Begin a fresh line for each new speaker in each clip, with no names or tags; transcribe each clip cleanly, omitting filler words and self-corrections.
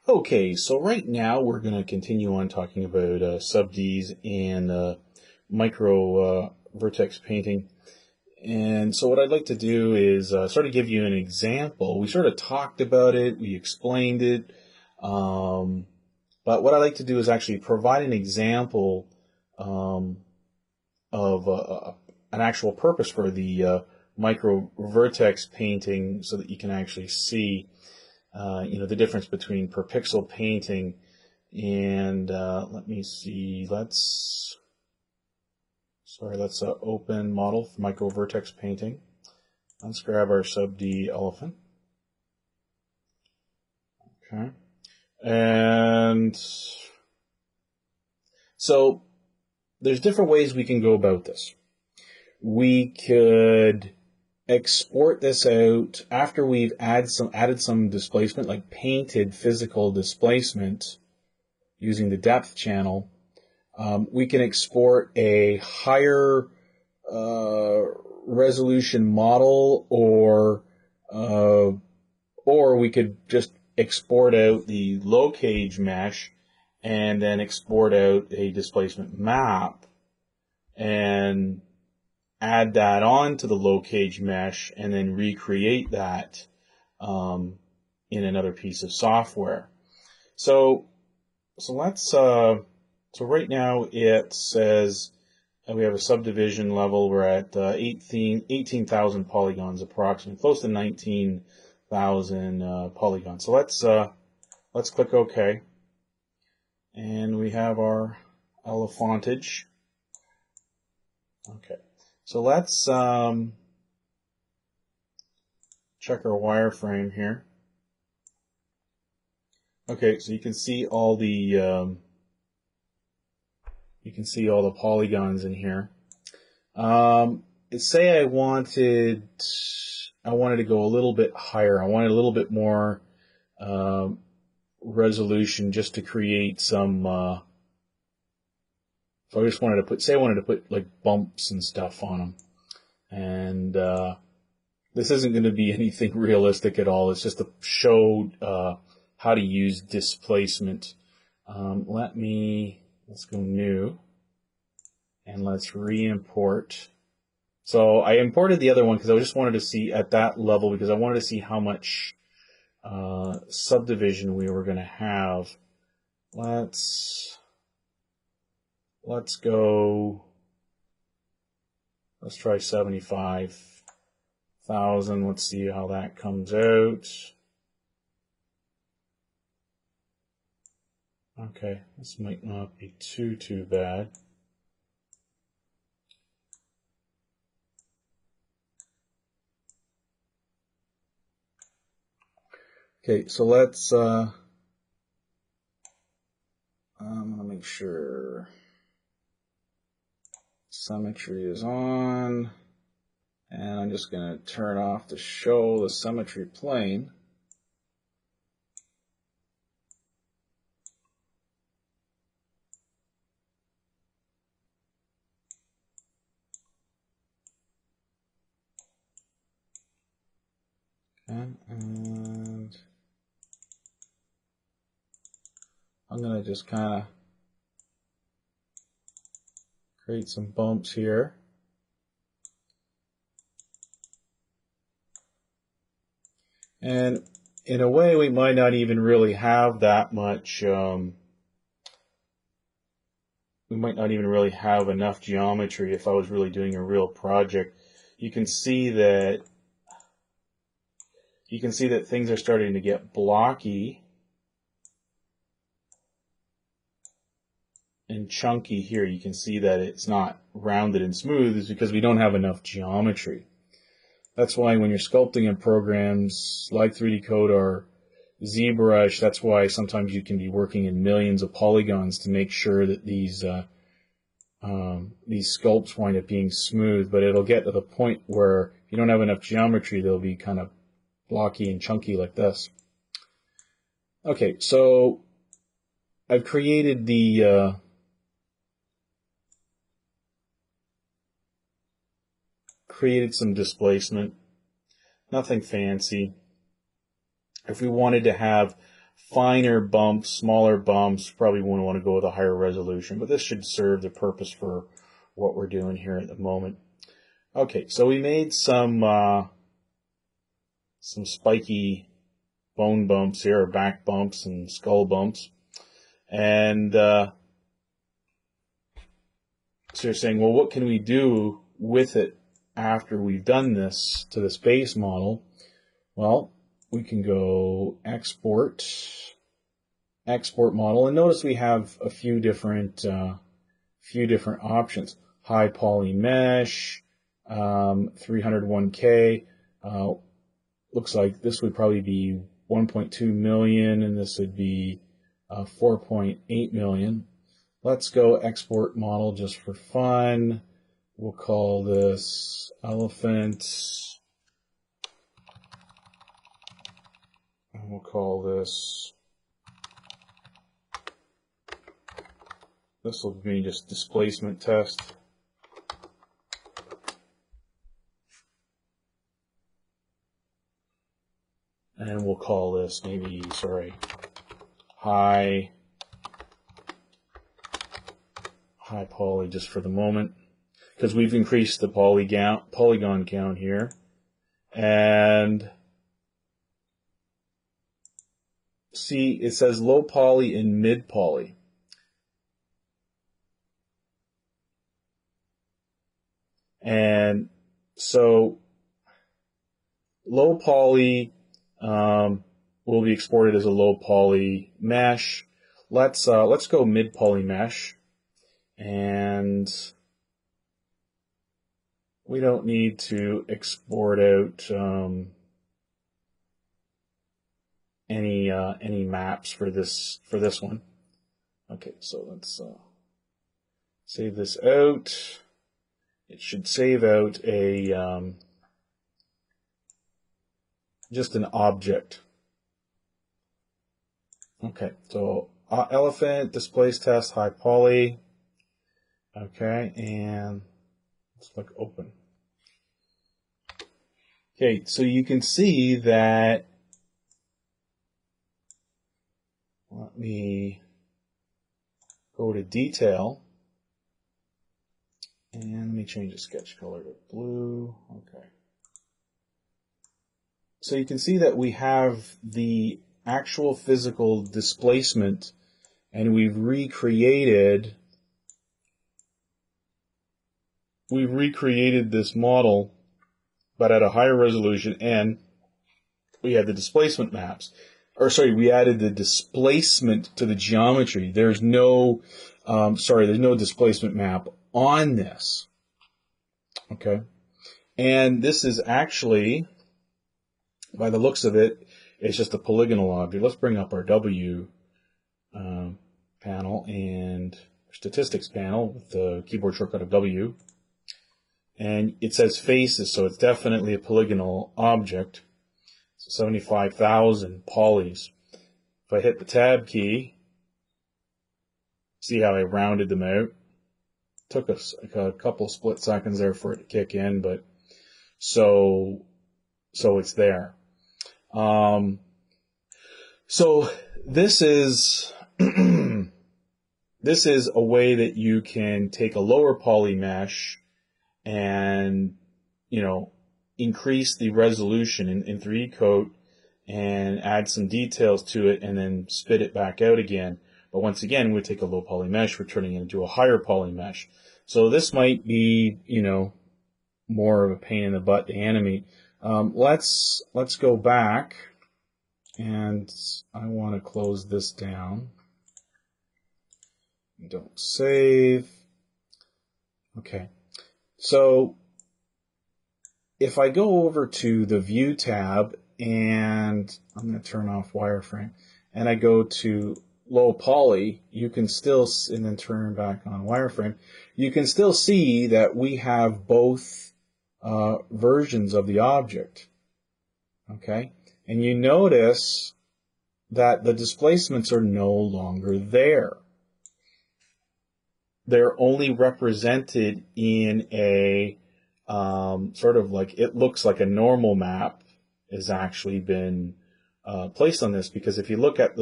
Okay, so right now we're going to continue on talking about sub-Ds and micro vertex painting. And so what I'd like to do is sort of give you an example. We sort of talked about it, we explained it, but what I'd like to do is actually provide an example um, of an actual purpose for the micro vertex painting so that you can actually see the difference between per pixel painting and let me see. Let's open model for micro vertex painting. Let's grab our sub D elephant. Okay, and so there's different ways we can go about this. We could export this out after we've added some displacement, like painted physical displacement using the depth channel. We can export a higher resolution model, or we could just export out the low cage mesh and then export out a displacement map and add that on to the low cage mesh and then recreate that in another piece of software. So right now it says we have a subdivision level. We're at 18,000 polygons approximately, close to 19,000 polygons. So let's click OK. And we have our elephantage. Okay. So let's check our wireframe here. Okay, so you can see all the polygons in here. Say I wanted to go a little bit higher. I wanted a little bit more resolution just to create some. So I just wanted to put, like bumps and stuff on them, and this isn't going to be anything realistic at all. It's just to show how to use displacement. Let's go new, and let's re-import. So I imported the other one because I just wanted to see at that level, because I wanted to see how much subdivision we were going to have. Let's try 75,000. Let's see how that comes out. Okay, this might not be too bad. Okay, so let's I'm gonna make sure symmetry is on, and I'm just going to turn off to show the symmetry plane. Okay, and I'm going to just kind of create some bumps here. And in a way, we might not even really have that much, we might not even really have enough geometry if I was really doing a real project. You can see that things are starting to get blocky and chunky here. You can see that it's not rounded and smooth. It's because we don't have enough geometry. That's why when you're sculpting in programs like 3D Code or ZBrush, that's why sometimes you can be working in millions of polygons to make sure that these sculpts wind up being smooth. But it'll get to the point where if you don't have enough geometry, they'll be kind of blocky and chunky like this. Okay, so I've created created some displacement, nothing fancy. If we wanted to have finer bumps, smaller bumps, probably wouldn't want to go with a higher resolution, but this should serve the purpose for what we're doing here at the moment. Okay, so we made some spiky bone bumps here, or back bumps and skull bumps. And so you're saying, well, what can we do with it after we've done this to this base model? Well, we can go export model, and notice we have a few different options. High poly mesh, 301K. Looks like this would probably be 1.2 million, and this would be 4.8 million. Let's go export model just for fun. We'll call this elephant. And we'll call this will be just displacement test. And we'll call this maybe, high poly just for the moment, because we've increased the polygon count here. And see, it says low poly and mid poly. And so low poly will be exported as a low poly mesh. Let's go mid poly mesh, and we don't need to export out any maps for this one. Okay, so let's save this out. It should save out a just an object. Okay, so elephant displace test high poly. Okay, and let's click open. Okay, so you can see that. Let me go to detail, and let me change the sketch color to blue. Okay. So you can see that we have the actual physical displacement, and we've recreated this model, but at a higher resolution, and we have the displacement maps. We added the displacement to the geometry. There's no, there's no displacement map on this. Okay. And this is actually, by the looks of it, it's just a polygonal object. Let's bring up our W panel and statistics panel with the keyboard shortcut of W. And it says faces, so it's definitely a polygonal object. So 75,000 polys. If I hit the tab key, see how I rounded them out? Took us a couple split seconds there for it to kick in, but so it's there. So this is this is a way that you can take a lower poly mesh and, increase the resolution in 3D Coat and add some details to it and then spit it back out again. But once again, we take a low poly mesh, we're turning it into a higher poly mesh. So this might be, more of a pain in the butt to animate. Let's go back, and I want to close this down. Don't save. Okay. So if I go over to the View tab, and I'm going to turn off wireframe, and I go to low poly, you can still, and then turn back on wireframe, you can still see that we have both versions of the object. Okay? And you notice that the displacements are no longer there. They're only represented in a sort of like, it looks like a normal map has actually been placed on this, because if you look at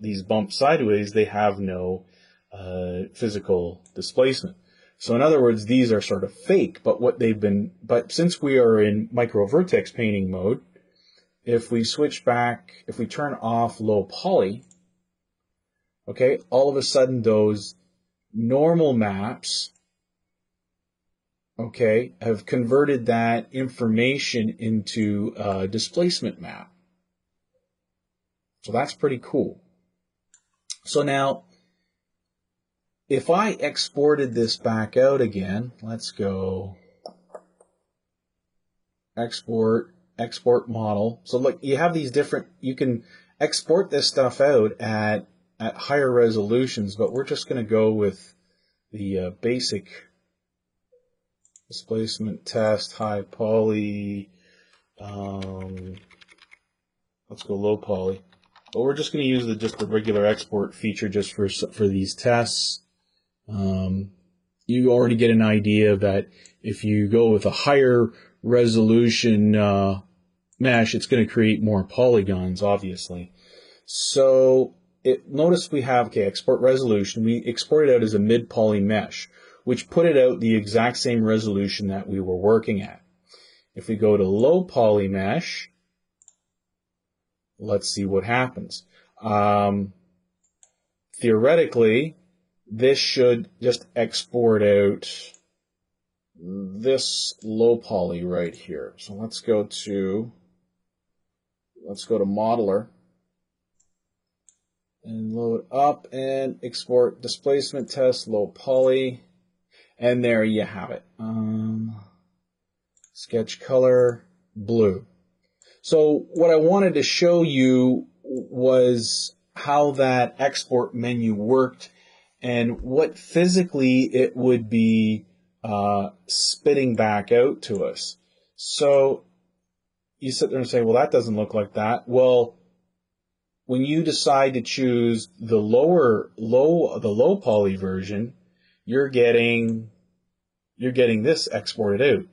these bumps sideways, they have no physical displacement. So in other words, these are sort of fake, but since we are in micro vertex painting mode, if we switch back, if we turn off low poly, okay, all of a sudden those normal maps, okay, have converted that information into a displacement map. So that's pretty cool. So now, if I exported this back out again, let's go export model. So look, you have these different, you can export this stuff out at higher resolutions, but we're just going to go with the basic displacement test, high poly. Let's go low poly. But we're just going to use just the regular export feature just for these tests. You already get an idea that if you go with a higher resolution mesh, it's going to create more polygons, obviously. So notice we have, okay, export resolution. We export it out as a mid-poly mesh, which put it out the exact same resolution that we were working at. If we go to low poly mesh, let's see what happens. Theoretically, this should just export out this low poly right here. So let's go to modeler and load up and export displacement test low poly, and there you have it. Sketch color blue. So what I wanted to show you was how that export menu worked and what physically it would be spitting back out to us. So you sit there and say, well, that doesn't look like that. Well, when you decide to choose the low poly version, you're getting this exported out.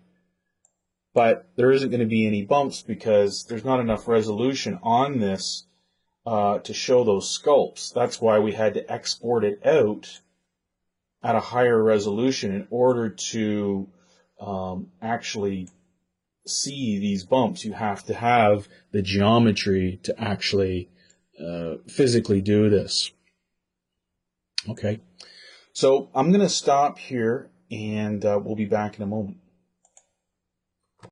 But there isn't going to be any bumps because there's not enough resolution on this to show those sculpts. That's why we had to export it out at a higher resolution in order to actually see these bumps. You have to have the geometry to actually physically do this. Okay, so I'm going to stop here and we'll be back in a moment.